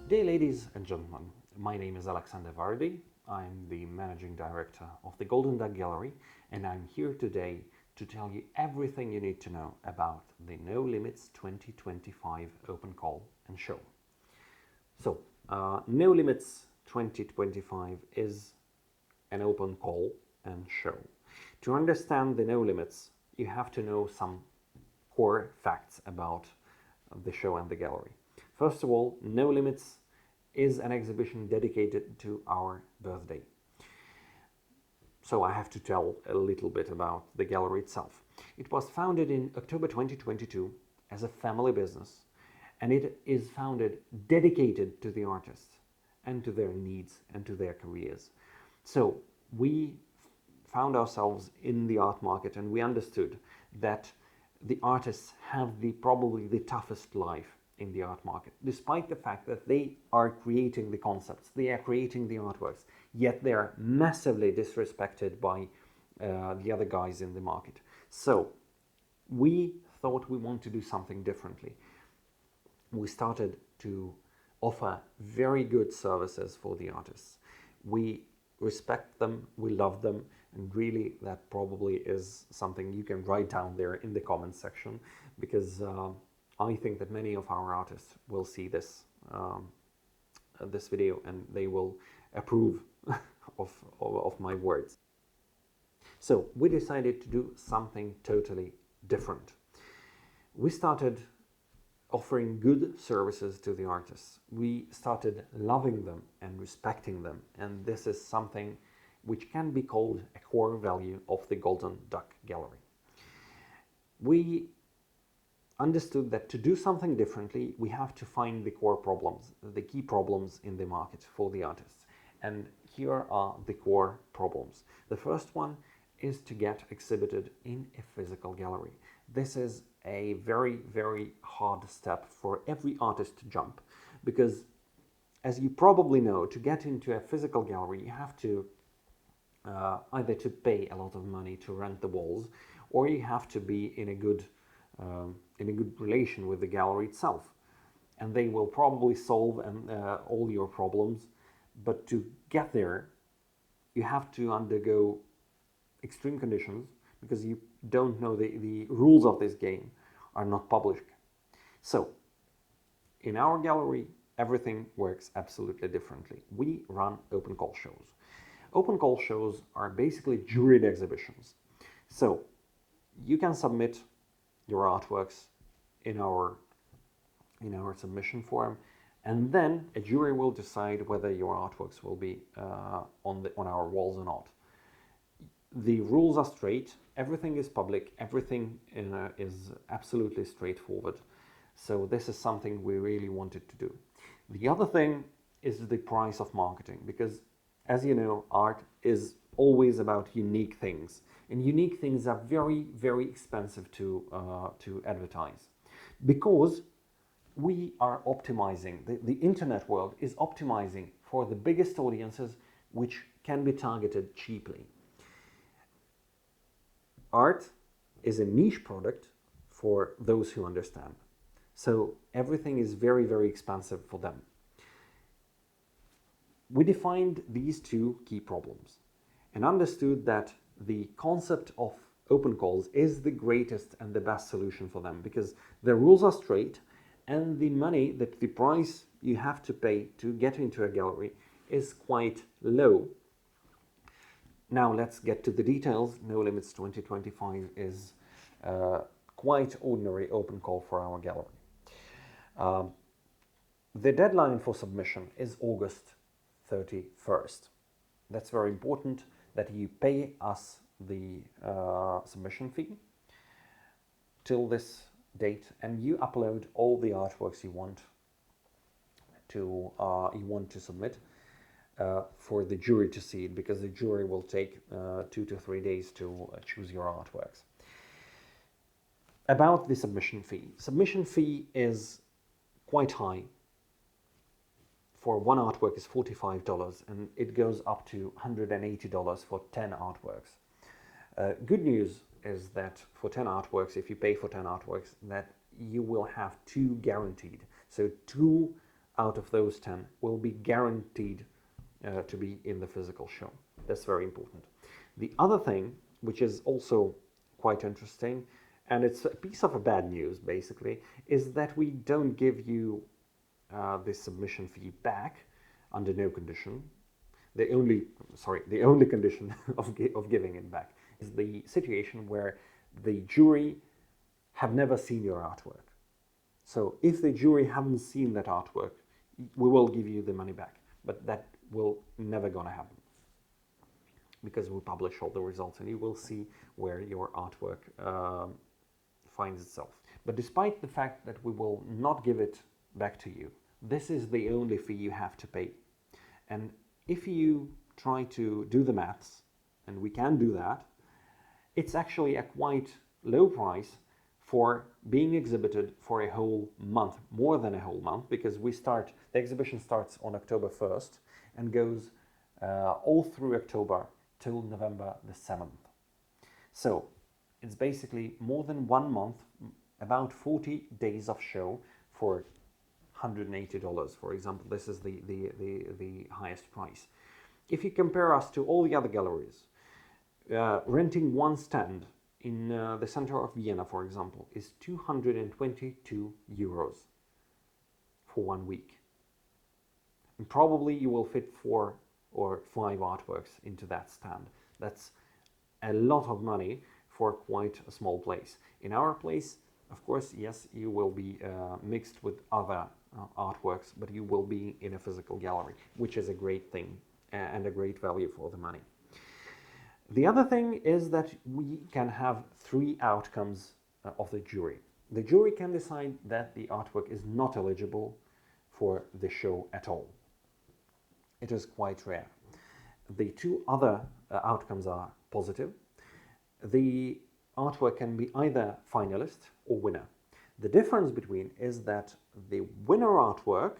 Dear ladies and gentlemen, my name is Alexander Vardy. I'm the managing director of the Golden Duck Gallery, and I'm here today to tell you everything you need to know about the No Limits 2025 Open Call and Show. So, No Limits 2025 is an open call and show. To understand the No Limits, you have to know some core facts about the show and the gallery. First of all, No Limits is an exhibition dedicated to our birthday. So I have to tell a little bit about the gallery itself. It was founded in October 2022 as a family business, and it is founded dedicated to the artists and to their needs and to their careers. So we found ourselves in the art market, and we understood that the artists have probably the toughest life in the art market, despite the fact that they are creating the concepts, they are creating the artworks, yet they are massively disrespected by the other guys in the market. So we thought we want to do something differently. We started to offer very good services for the artists. We respect them, we love them, and really that probably is something you can write down there in the comments section, because I think that many of our artists will see this this video and they will approve of my words. So we decided to do something totally different. We started offering good services to the artists. We started loving them and respecting them, and this is something which can be called a core value of the Golden Duck Gallery. We understood that to do something differently, we have to find the core problems, the key problems in the market for the artists. And here are the core problems. The first one is to get exhibited in a physical gallery. This is a very, very hard step for every artist to jump, because as you probably know, to get into a physical gallery, you have to either to pay a lot of money to rent the walls, or you have to be in a good relation with the gallery itself, and they will probably solve all your problems. But to get there, you have to undergo extreme conditions, because you don't know the rules of this game are not published. So in our gallery, everything works absolutely differently. We run open call shows. Open call shows are basically juried exhibitions. So you can submit your artworks in our submission form, and then a jury will decide whether your artworks will be on our walls or not. The rules are straight, everything is public, everything is absolutely straightforward. So this is something we really wanted to do. The other thing is the price of marketing, because as you know, art is always about unique things, and unique things are very, very expensive to advertise, because we are optimizing, the internet world is optimizing for the biggest audiences, which can be targeted cheaply. Art is a niche product for those who understand. So everything is very, very expensive for them. We defined these two key problems and understood that the concept of open calls is the greatest and the best solution for them, because the rules are straight and the price you have to pay to get into a gallery is quite low. Now let's get to the details. No Limits 2025 is quite ordinary open call for our gallery. The deadline for submission is August 31st. That's very important, that you pay us the submission fee till this date, and you upload all the artworks you want to submit for the jury to see it, because the jury will take 2 to 3 days to choose your artworks. About the submission fee is quite high. For one artwork is $45, and it goes up to $180 for 10 artworks. Good news is that for 10 artworks, if you pay for 10 artworks, that you will have 2 guaranteed. So 2 out of those 10 will be guaranteed to be in the physical show. That's very important. The other thing, which is also quite interesting, and it's a piece of a bad news basically, is that we don't give you the submission fee back under no condition. The only condition of giving it back is the situation where the jury have never seen your artwork. So if the jury haven't seen that artwork, we will give you the money back. But that will never gonna happen, because we publish all the results and you will see where your artwork finds itself. But despite the fact that we will not give it back to you, this is the only fee you have to pay. And if you try to do the maths, and we can do that, it's actually a quite low price for being exhibited for a whole month, more than a whole month, because the exhibition starts on October 1st and goes all through October till November the 7th. So it's basically more than 1 month, about 40 days of show for $180, for example. This is the highest price. If you compare us to all the other galleries, renting one stand in the center of Vienna, for example, is 222 euros for 1 week. And probably you will fit 4 or 5 artworks into that stand. That's a lot of money for quite a small place. In our place, of course, yes, you will be mixed with other artworks, but you will be in a physical gallery, which is a great thing and a great value for the money. The other thing is that we can have 3 outcomes of the jury. The jury can decide that the artwork is not eligible for the show at all. It is quite rare. The 2 other outcomes are positive. The artwork can be either finalist or winner. The difference between is that the winner artwork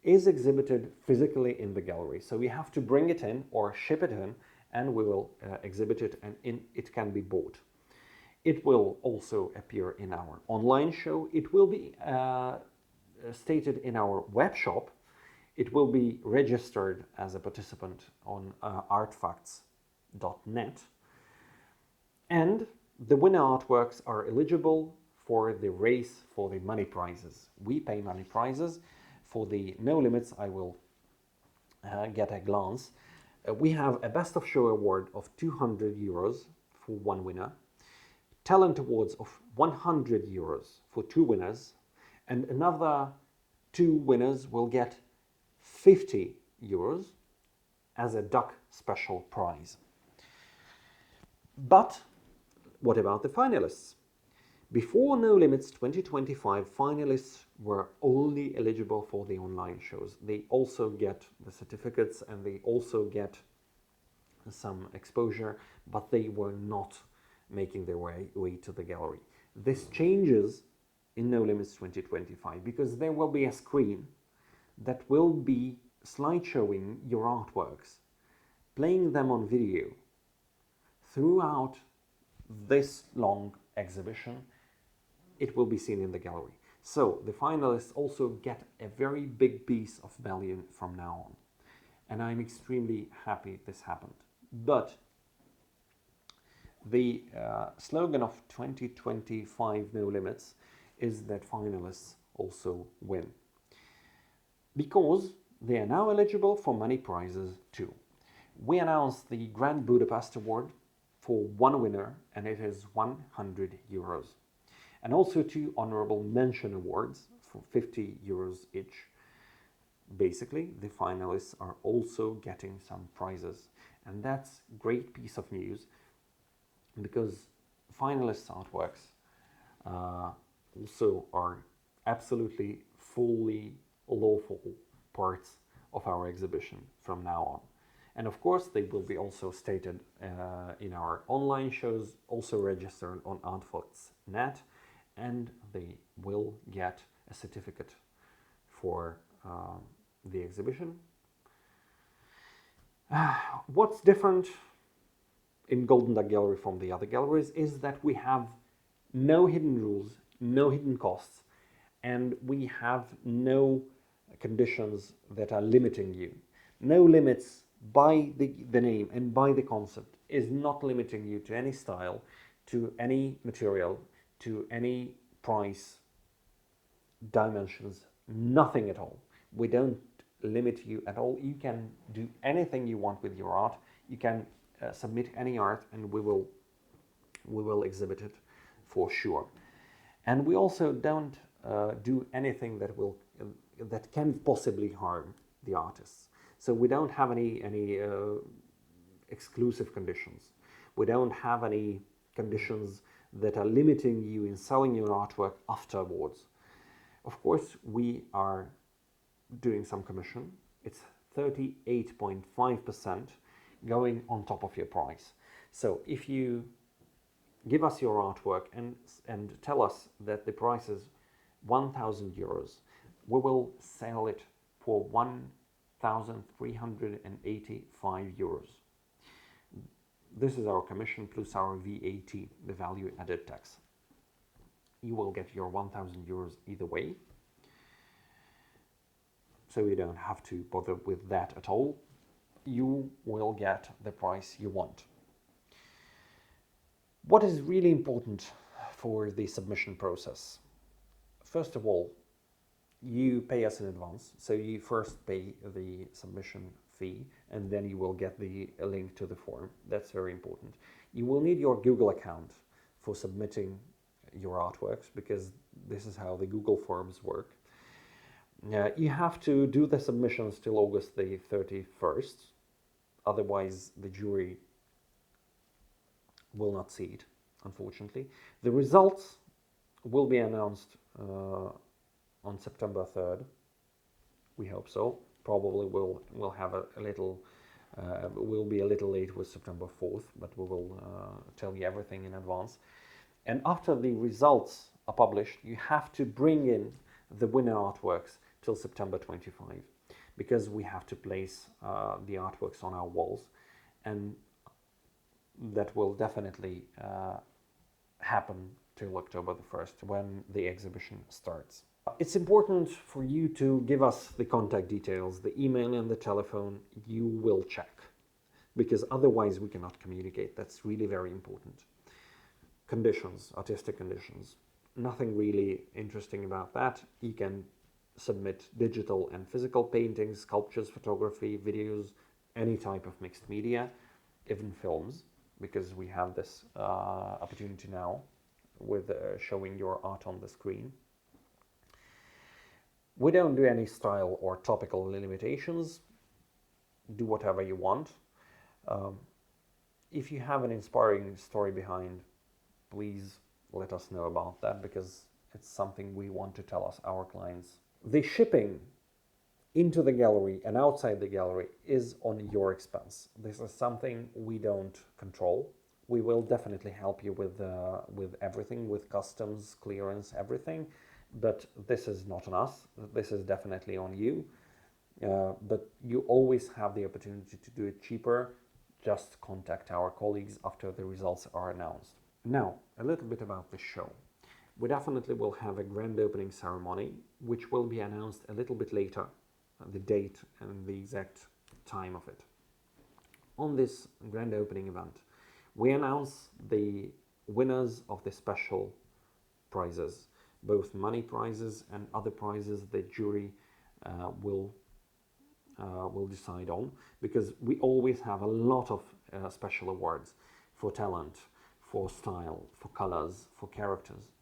is exhibited physically in the gallery. So we have to bring it in or ship it in, and we will exhibit it, and it can be bought. It will also appear in our online show. It will be stated in our web shop. It will be registered as a participant on artfacts.net. And the winner artworks are eligible for the race for the money prizes. We pay money prizes. For the No Limits, I will get a glance. We have a Best of Show award of 200 euros for 1 winner, Talent Awards of 100 euros for 2 winners, and another 2 winners will get 50 euros as a duck special prize. But what about the finalists? Before No Limits 2025, finalists were only eligible for the online shows. They also get the certificates and they also get some exposure, but they were not making their way to the gallery. This changes in No Limits 2025 because there will be a screen that will be slideshowing your artworks, playing them on video throughout this long exhibition. It will be seen in the gallery. So the finalists also get a very big piece of value from now on. And I'm extremely happy this happened. But the slogan of 2025 No Limits is that finalists also win, because they are now eligible for money prizes too. We announced the Grand Budapest Award for 1 winner, and it is 100 euros. And also 2 honorable mention awards for 50 euros each. Basically, the finalists are also getting some prizes. And that's a great piece of news, because finalists' artworks also are absolutely fully lawful parts of our exhibition from now on. And of course, they will be also stated in our online shows, also registered on artfacts.net, and they will get a certificate for the exhibition. What's different in Golden Duck Gallery from the other galleries is that we have no hidden rules, no hidden costs, and we have no conditions that are limiting you. No limits by the name and by the concept is not limiting you to any style, to any material, to any price, dimensions, nothing at all. We don't limit you at all. You can do anything you want with your art. You can submit any art, and we will exhibit it for sure. And we also don't do anything that can possibly harm the artists. So we don't have any exclusive conditions. We don't have any conditions that are limiting you in selling your artwork afterwards. Of course, we are doing some commission. It's 38.5% going on top of your price. So if you give us your artwork and tell us that the price is 1,000 euros, we will sell it for 1,385 euros. This is our commission plus our VAT, the value added tax. You will get your 1,000 euros either way, so you don't have to bother with that at all. You will get the price you want. What is really important for the submission process? First of all, you pay us in advance. So you first pay the submission fee, and then you will get the link to the form. That's very important. You will need your Google account for submitting your artworks, because this is how the Google Forms work. You have to do the submissions till August the 31st. Otherwise, the jury will not see it, unfortunately. The results will be announced on September 3rd. We hope so. Probably we'll have a little, we'll be a little late with September 4th, but we will tell you everything in advance. And after the results are published, you have to bring in the winner artworks till September 25, because we have to place the artworks on our walls, and that will definitely happen till October the 1st, when the exhibition starts. It's important for you to give us the contact details, the email and the telephone. You will check, because otherwise we cannot communicate. That's really very important. Conditions, artistic conditions, nothing really interesting about that. You can submit digital and physical paintings, sculptures, photography, videos, any type of mixed media, even films, because we have this opportunity now with showing your art on the screen. We don't do any style or topical limitations. Do whatever you want. If you have an inspiring story behind, please let us know about that, because it's something we want to tell our clients. The shipping into the gallery and outside the gallery is on your expense. This is something we don't control. We will definitely help you with everything, with customs, clearance, everything, but this is not on us. This is definitely on you. But you always have the opportunity to do it cheaper. Just contact our colleagues after the results are announced. Now, a little bit about the show. We definitely will have a grand opening ceremony, which will be announced a little bit later, the date and the exact time of it. On this grand opening event, we announce the winners of the special prizes, both money prizes and other prizes the jury will decide on, because we always have a lot of special awards for talent, for style, for colors, for characters.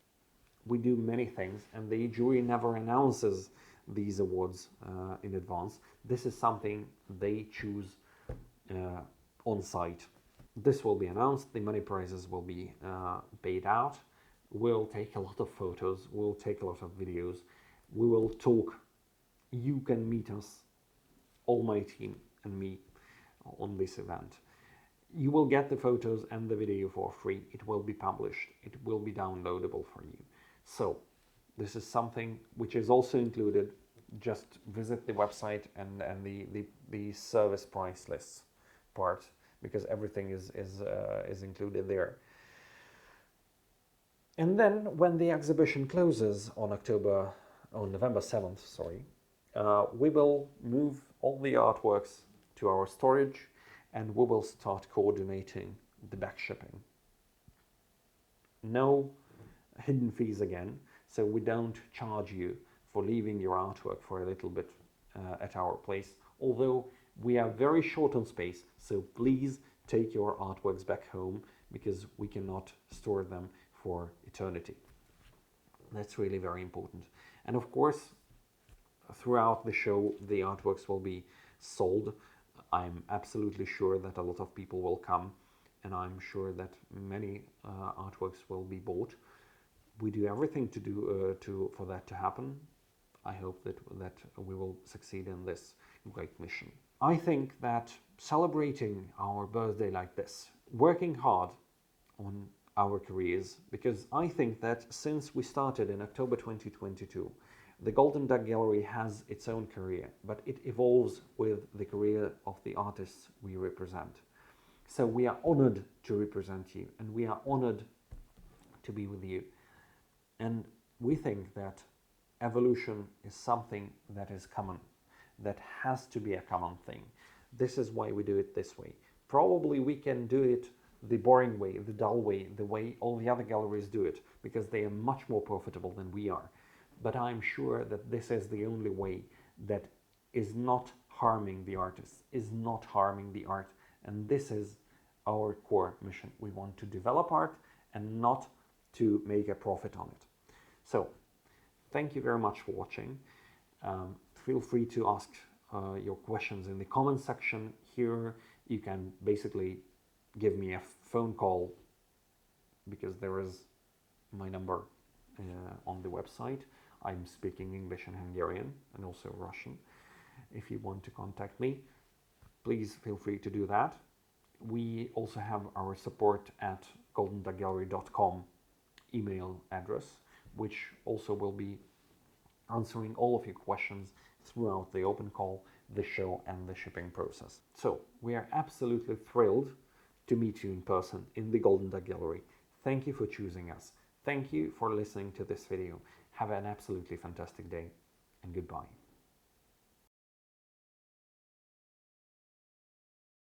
We do many things, and the jury never announces these awards in advance. This is something they choose on site. This will be announced. The money prizes will be paid out. We'll take a lot of photos. We'll take a lot of videos. We will talk. You can meet us, all my team and me, on this event. You will get the photos and the video for free. It will be published. It will be downloadable for you. So this is something which is also included. Just visit the website and the service price lists part, because everything is included there. And then when the exhibition closes on November 7th, We will move all the artworks to our storage, and we will start coordinating the back shipping. No hidden fees again, so we don't charge you for leaving your artwork for a little bit at our place, although we are very short on space, so please take your artworks back home because we cannot store them for eternity. That's really very important. And of course, throughout the show, the artworks will be sold. I'm absolutely sure that a lot of people will come, and I'm sure that many artworks will be bought. We do everything for that to happen. I hope that we will succeed in this great mission. I think that celebrating our birthday like this, working hard on our careers, because I think that since we started in October 2022, the Golden Duck Gallery has its own career, but it evolves with the career of the artists we represent. So we are honored to represent you, and we are honored to be with you. And we think that evolution is something that is common, that has to be a common thing. This is why we do it this way. Probably we can do it the boring way, the dull way, the way all the other galleries do it, because they are much more profitable than we are. But I'm sure that this is the only way that is not harming the artists, is not harming the art. And this is our core mission. We want to develop art and not to make a profit on it. So, thank you very much for watching. Feel free to ask your questions in the comment section here. You can basically give me a phone call because there is my number on the website. I'm speaking English and Hungarian and also Russian. If you want to contact me, please feel free to do that. We also have our support at goldenduckgallery.com email address, which also will be answering all of your questions throughout the open call, the show, and the shipping process. So we are absolutely thrilled to meet you in person in the Golden Duck Gallery. Thank you for choosing us. Thank you for listening to this video. Have an absolutely fantastic day, and goodbye.